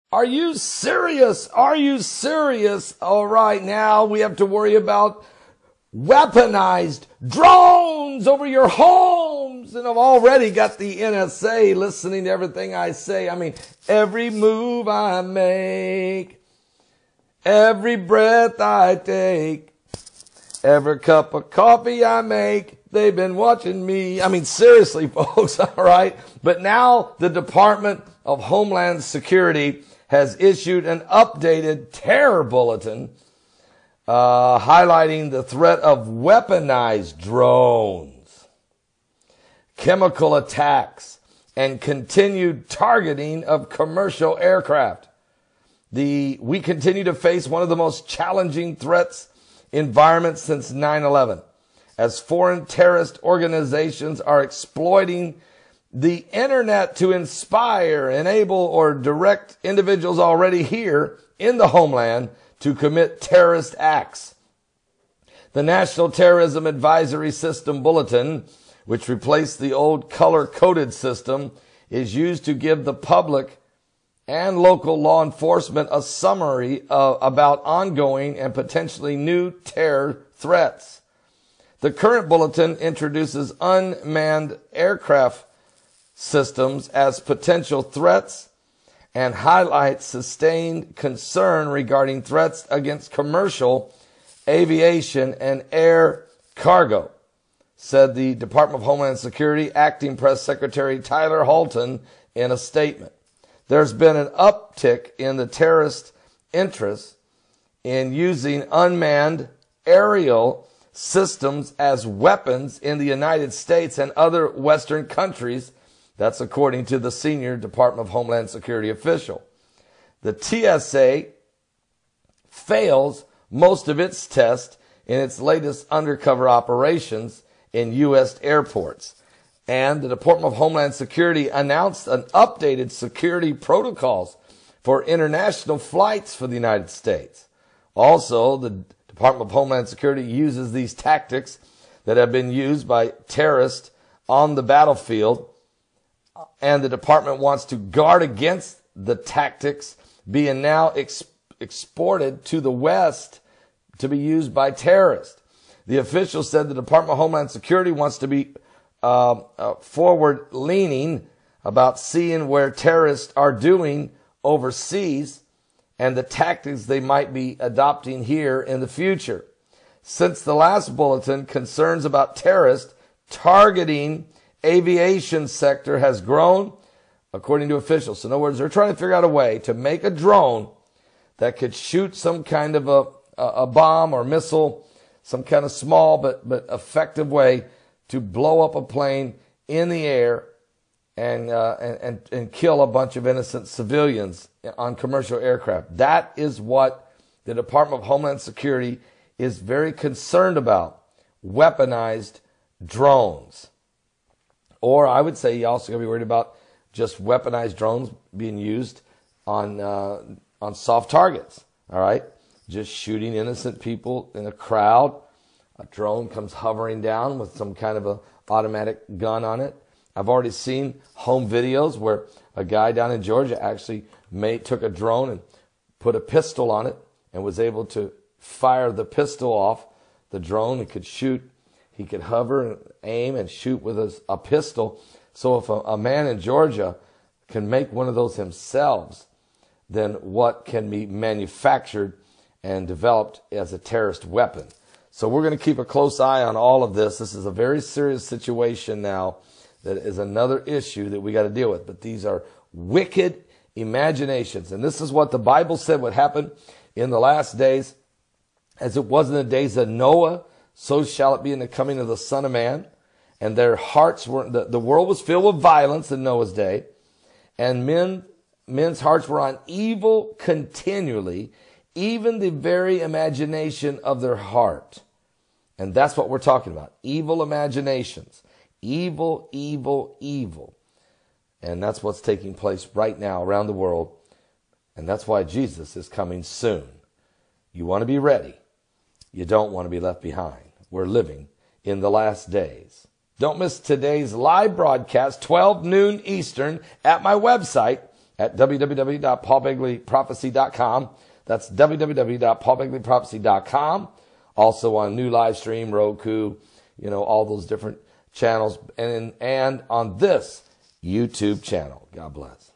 Are you serious? Are you serious? All right, now we have to worry about weaponized drones over your homes. And I've already got the NSA listening to everything I say. I mean, every move I make, every breath I take, every cup of coffee I make, they've been watching me. I mean, seriously, folks, all right? But now the Department of Homeland Security has issued an updated terror bulletin highlighting the threat of weaponized drones, chemical attacks, and continued targeting of commercial aircraft. We continue to face one of the most challenging threats environments since 9/11, as foreign terrorist organizations are exploiting the internet to inspire, enable, or direct individuals already here in the homeland to commit terrorist acts. The National Terrorism Advisory System Bulletin, which replaced the old color-coded system, is used to give the public and local law enforcement a summary about ongoing and potentially new terror threats. The current bulletin introduces unmanned aircraft systems as potential threats and highlights sustained concern regarding threats against commercial aviation and air cargo, said the Department of Homeland Security Acting Press Secretary Tyler Halton in a statement. There's been an uptick in the terrorist interest in using unmanned aerial systems as weapons in the United States and other Western countries. That's according to the senior Department of Homeland Security official. The TSA fails most of its tests in its latest undercover operations in U.S. airports. And the Department of Homeland Security announced an updated security protocols for international flights for the United States. Also, the Department of Homeland Security uses these tactics that have been used by terrorists on the battlefield, and the department wants to guard against the tactics being now exported to the West to be used by terrorists. The official said the Department of Homeland Security wants to be forward-leaning about seeing where terrorists are doing overseas and the tactics they might be adopting here in the future. Since the last bulletin, concerns about terrorists targeting aviation sector has grown, according to officials. So in other words, they're trying to figure out a way to make a drone that could shoot some kind of a bomb or missile, some kind of small but effective way to blow up a plane in the air and kill a bunch of innocent civilians on commercial aircraft. That is what the Department of Homeland Security is very concerned about, weaponized drones. Or I would say you also got to be worried about just weaponized drones being used on soft targets. All right, just shooting innocent people in a crowd. A drone comes hovering down with some kind of a automatic gun on it. I've already seen home videos where a guy down in Georgia actually took a drone and put a pistol on it and was able to fire the pistol off the drone. It could shoot. He could hover and aim and shoot with a pistol. So if a man in Georgia can make one of those himself, then what can be manufactured and developed as a terrorist weapon? So we're going to keep a close eye on all of this. This is a very serious situation now that is another issue that we got to deal with. But these are wicked imaginations. And this is what the Bible said would happen in the last days. As it was in the days of Noah, so shall it be in the coming of the Son of Man. And their hearts were, the world was filled with violence in Noah's day. And men's hearts were on evil continually, even the very imagination of their heart. And that's what we're talking about. Evil imaginations. Evil, evil, evil. And that's what's taking place right now around the world. And that's why Jesus is coming soon. You want to be ready. You don't want to be left behind. We're living in the last days. Don't miss today's live broadcast, 12 noon Eastern, at my website, at www.paulbegleyprophecy.com. That's www.paulbegleyprophecy.com. Also on new live stream, Roku, all those different channels, and on this YouTube channel. God bless.